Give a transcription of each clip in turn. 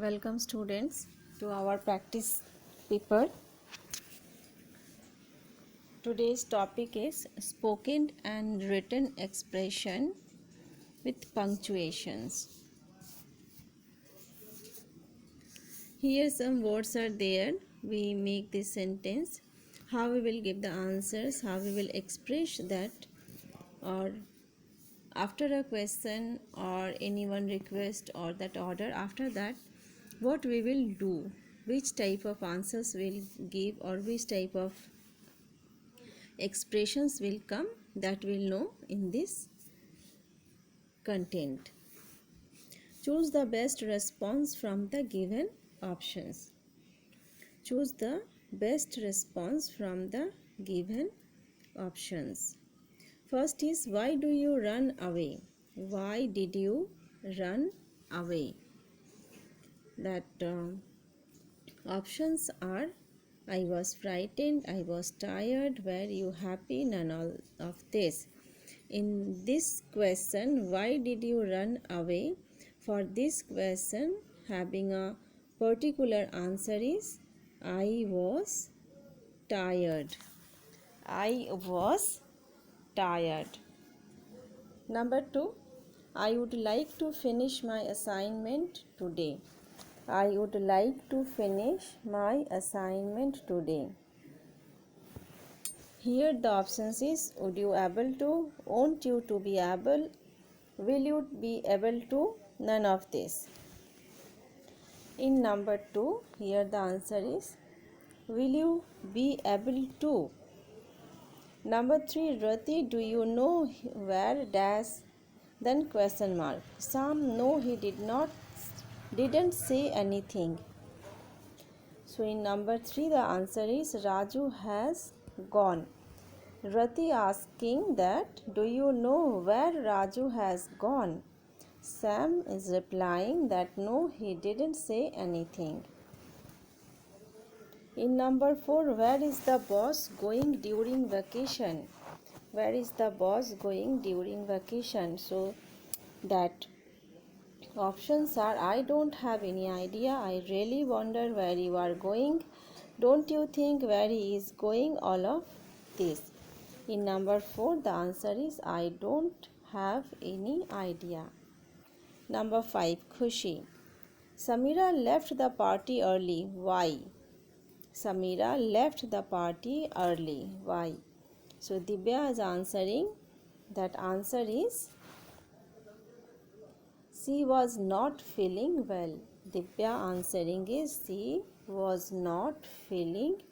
Welcome students to our practice paper. Today's topic is spoken and written expression with punctuations. Here some words are there. We make this sentence. How we will give the answers, how we will express that, or after a question or anyone request or that order, after that what we will do, which type of answers we'll give or which type of expressions will come, that we'll know in this content. Choose the best response from the given options. Choose the best response from the given options. First is, why do you run away? Why did you run away? That options are, I was frightened, I was tired, were you happy, none of this. In this question, why did you run away? For this question, having a particular answer is, I was tired. I was tired. Number 2, I would like to finish my assignment today. I would like to finish my assignment today. Here the options is, would you able to, won't you to be able, will you be able to, none of this. In number 2, here the answer is, will you be able to. Number 3, Rati, do you know where dash, then question mark. Sam, no, he didn't say anything. So in number 3, the answer is, Raju has gone. Rati asking that, do you know where Raju has gone? Sam is replying that no, he didn't say anything. In number 4, where is the boss going during vacation? Where is the boss going during vacation? So that options are, I don't have any idea, I really wonder where you are going, don't you think where he is going, all of this. In number 4, the answer is, I don't have any idea. Number 5, Khushi. Samira left the party early. Why? Samira left the party early. Why? So Divya is answering. That answer is, she was not feeling well. Divya answering is, she was not feeling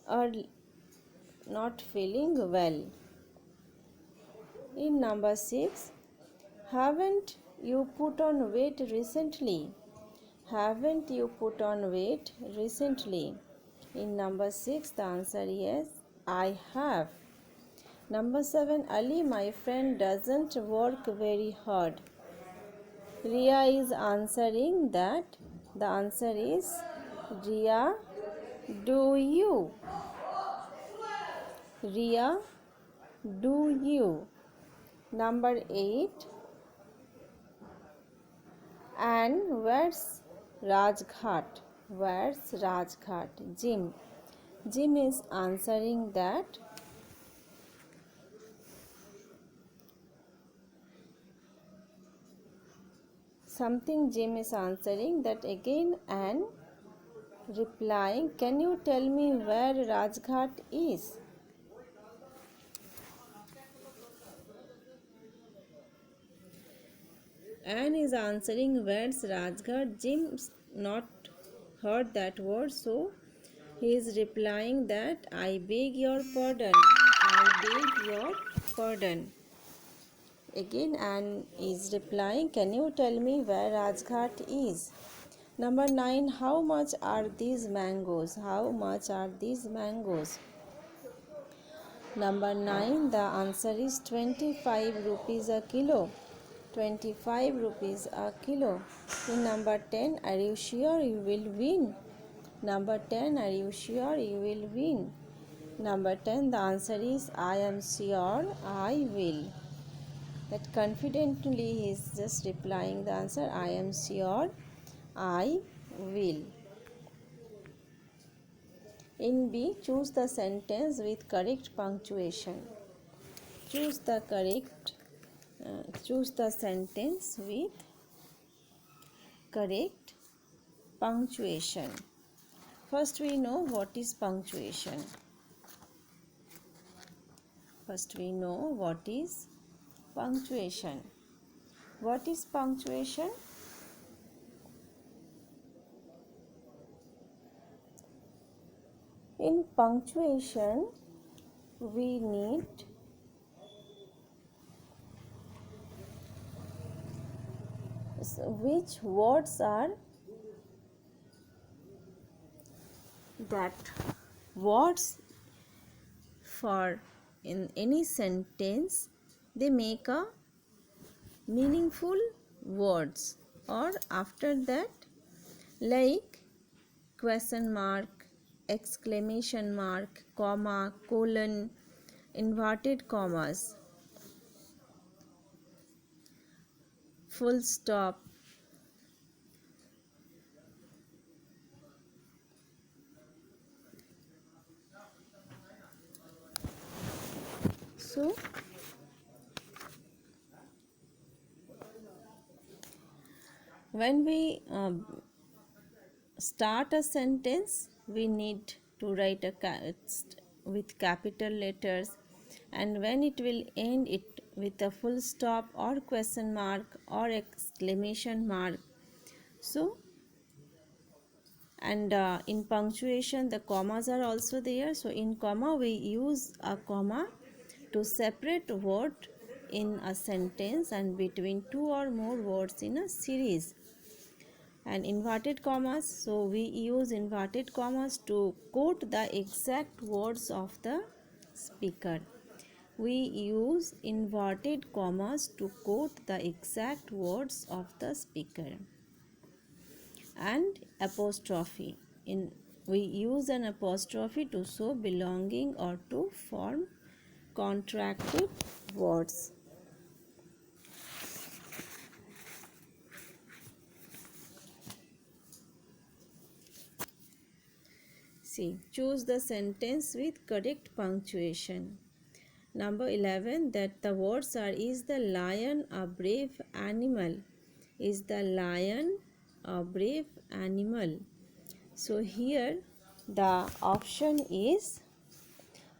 well. In number 6, haven't you put on weight recently? Haven't you put on weight recently? In number 6, the answer is, I have. Number 7, Ali, my friend doesn't work very hard. Ria is answering that the answer is, Ria, do you? Ria, do you? Number 8, and where's Rajghat? Where's Rajghat? Jim. Jim is answering that something. Jim is answering that again and replying, can you tell me where Rajghat is? Anne is answering, where's Rajghat? Jim's not heard that word, so he is replying that, I beg your pardon. I beg your pardon. Again Anne is replying, can you tell me where Rajghat is? Number 9, how much are these mangoes? How much are these mangoes? Number 9, the answer is 25 rupees a kilo. 25 rupees a kilo. In number 10, are you sure you will win? Number 10, are you sure you will win? Number 10, the answer is, I am sure I will. That confidently he is just replying the answer, I am sure I will. In B, choose the sentence with correct punctuation. Choose the sentence with correct punctuation. First we know what is punctuation. What is punctuation? In punctuation, we need which words are that words for in any sentence they make a meaningful words, or after that, like question mark, exclamation mark, comma, colon, inverted commas, full stop. So when we start a sentence, we need to write with capital letters, and when it will end it with a full stop or question mark or exclamation mark. So and in punctuation the commas are also there. So in comma we use a comma to separate word in a sentence and between two or more words in a series. And inverted commas, so we use inverted commas to quote the exact words of the speaker. We use inverted commas to quote the exact words of the speaker. And apostrophe, we use an apostrophe to show belonging or to form contracted words. See, choose the sentence with correct punctuation. Number 11, that the words are: is the lion a brave animal? Is the lion a brave animal? So here the option is,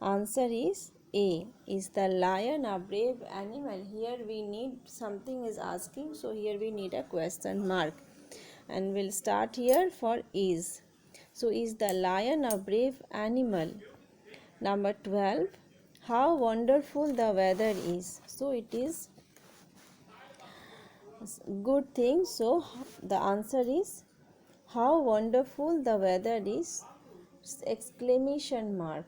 answer is A. Is the lion a brave animal? Here we need something is asking, so here we need a question mark, and we'll start here for is. So is the lion a brave animal? Number 12, how wonderful the weather is. So it is good thing. So the answer is how wonderful the weather is, exclamation mark.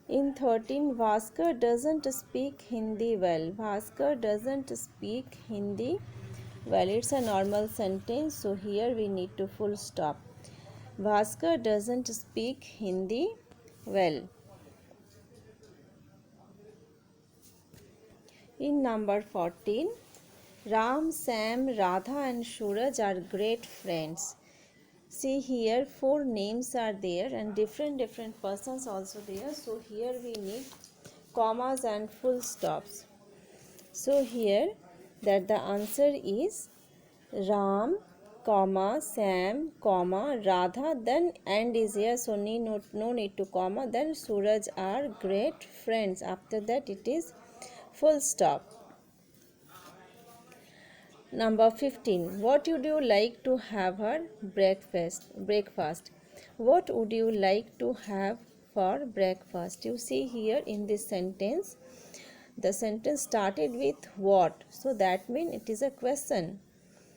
In 13, Bhaskar doesn't speak Hindi well. Bhaskar doesn't speak Hindi well. It's a normal sentence, so here we need to full stop. Bhaskar doesn't speak Hindi well. In number 14, Ram, Sam, Radha and Suraj are great friends. See here, 4 names are there and different persons also there. So here we need commas and full stops. So here that the answer is Ram, comma, Sam, comma, Radha, then and is here, so no need to comma, then Suraj are great friends. After that it is full stop. Number 15. What would you like to have for breakfast? What would you like to have for breakfast? You see here in this sentence, the sentence started with what, so that means it is a question.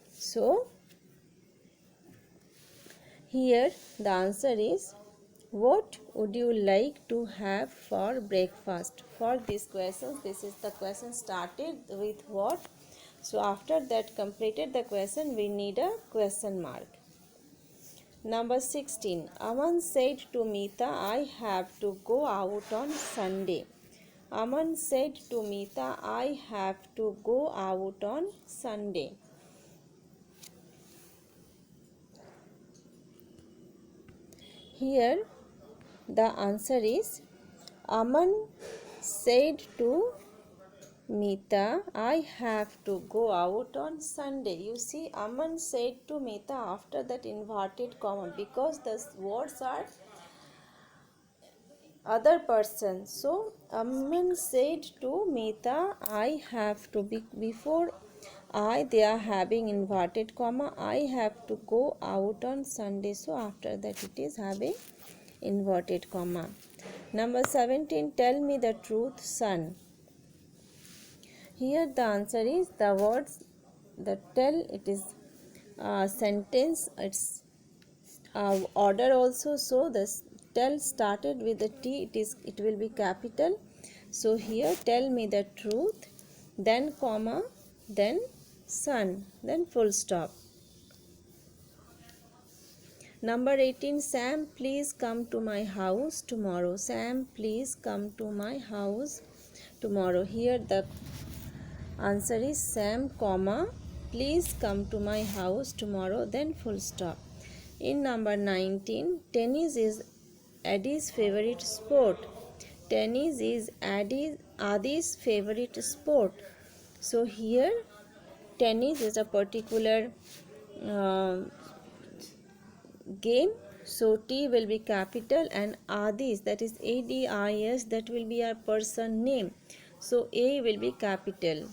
So here the answer is, what would you like to have for breakfast? For this question, this is the question started with what, so after that completed the question we need a question mark. Number 16. Aman said to Meeta, I have to go out on Sunday. Aman said to Meeta, I have to go out on Sunday. Here the answer is Aman said to Mita, I have to go out on Sunday. You see, Aman said to Mita after that inverted comma, because the words are other person. So Aman said to Mita, I have to be, before I they are having inverted comma, I have to go out on Sunday. So after that it is having inverted comma. Number 17, tell me the truth, son. Here the answer is the words, the tell, it is sentence, it's order also. So this tell started with the T, it will be capital. So here tell me the truth, then comma, then son, then full stop. Number 18, Sam, please come to my house tomorrow. Sam, please come to my house tomorrow. Here the answer is Sam, comma, please come to my house tomorrow, then full stop. In number 19, tennis is Adi's favorite sport. Tennis is Adi's favorite sport. So here tennis is a particular game. So T will be capital and Adis, that is ADIS, that will be a person name. So A will be capital.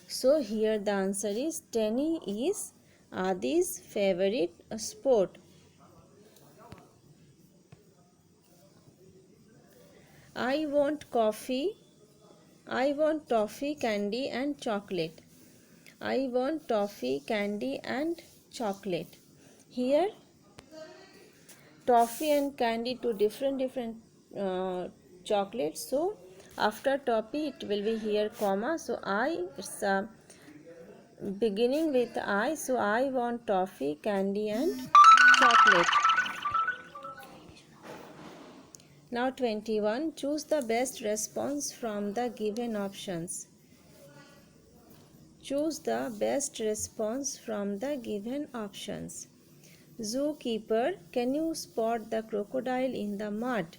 So here the answer is tennis is Adi's favorite sport. I want coffee. I want toffee, candy and chocolate. I want toffee, candy and chocolate. Here toffee and candy, two different chocolates. So after toffee it will be here comma. So I, it's beginning with I. So I want toffee, candy and chocolate. Now 21, choose the best response from the given options. Choose the best response from the given options. Zookeeper, can you spot the crocodile in the mud?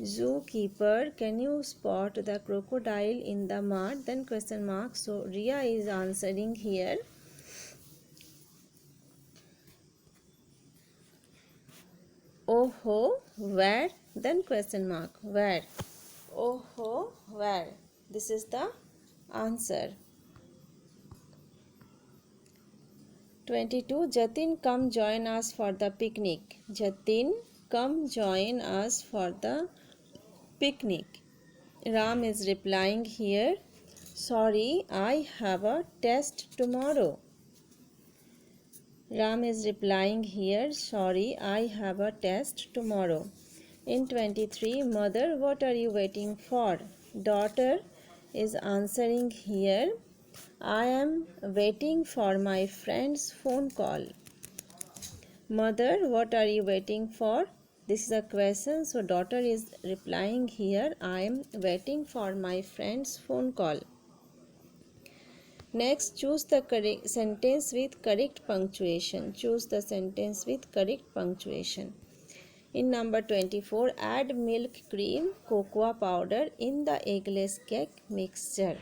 Zookeeper, can you spot the crocodile in the mud? Then question mark. So Ria is answering here. Oh ho, where? Then question mark. Where? Oh ho, where? This is the answer. 22, Jatin, come join us for the picnic. Jatin, come join us for the picnic. Ram is replying here, sorry, I have a test tomorrow. Ram is replying here, sorry, I have a test tomorrow. In 23, mother, what are you waiting for? Daughter is answering here, I am waiting for my friend's phone call. Mother, what are you waiting for? This is a question. So daughter is replying here, I am waiting for my friend's phone call. Next, choose the correct sentence with correct punctuation. Choose the sentence with correct punctuation. In number 24, add milk, cream, cocoa powder in the eggless cake mixture.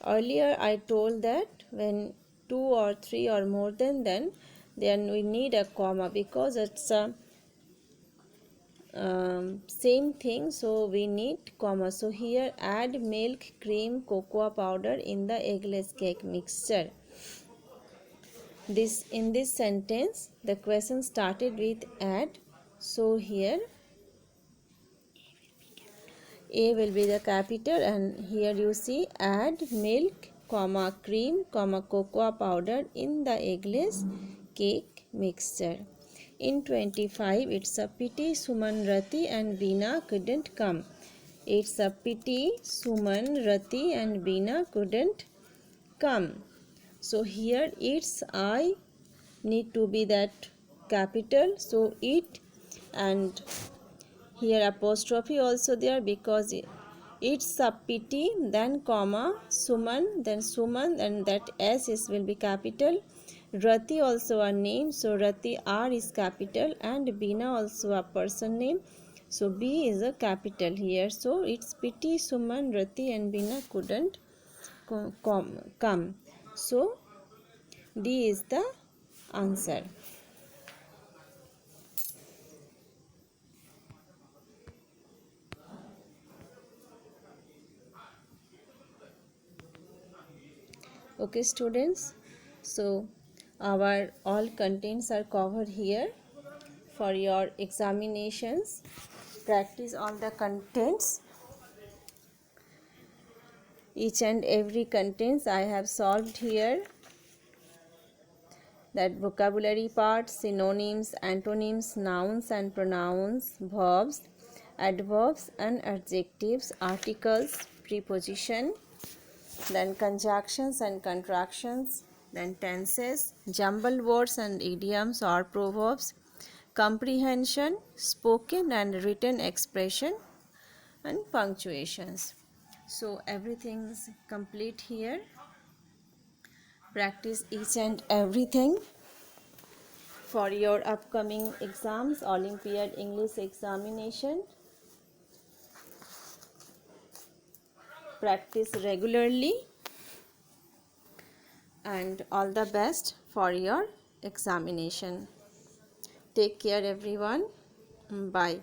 Earlier I told that when 2 or 3 or more than then we need a comma, because it's a same thing, so we need comma. So here add milk, cream, cocoa powder in the eggless cake mixture. In this sentence the question started with add, so here A will be the capital, and here you see add milk, comma, cream, comma, cocoa powder in the eggless cake mixture. In 25, it's a pity Suman, Rati and Beena couldn't come. It's a pity Suman, Rati and Beena couldn't come. So here it's I need to be that capital. So it, and here apostrophe also there, because it's a pity, then comma, Suman, then Suman, and that S will be capital. Rati also a name, so Rati R is capital, and Bina also a person name, so B is a capital here. So it's pity Suman, Rati and Bina couldn't come. So D is the answer. Okay students, so our all contents are covered here for your examinations. Practice all the contents. Each and every contents I have solved here. That vocabulary part, synonyms, antonyms, nouns and pronouns, verbs, adverbs and adjectives, articles, preposition, then conjunctions and contractions, then tenses, jumbled words and idioms or proverbs, comprehension, spoken and written expression, and punctuations. So everything's complete here. Practice each and everything for your upcoming exams, Olympiad English examination. Practice regularly, and all the best for your examination. Take care everyone. Bye.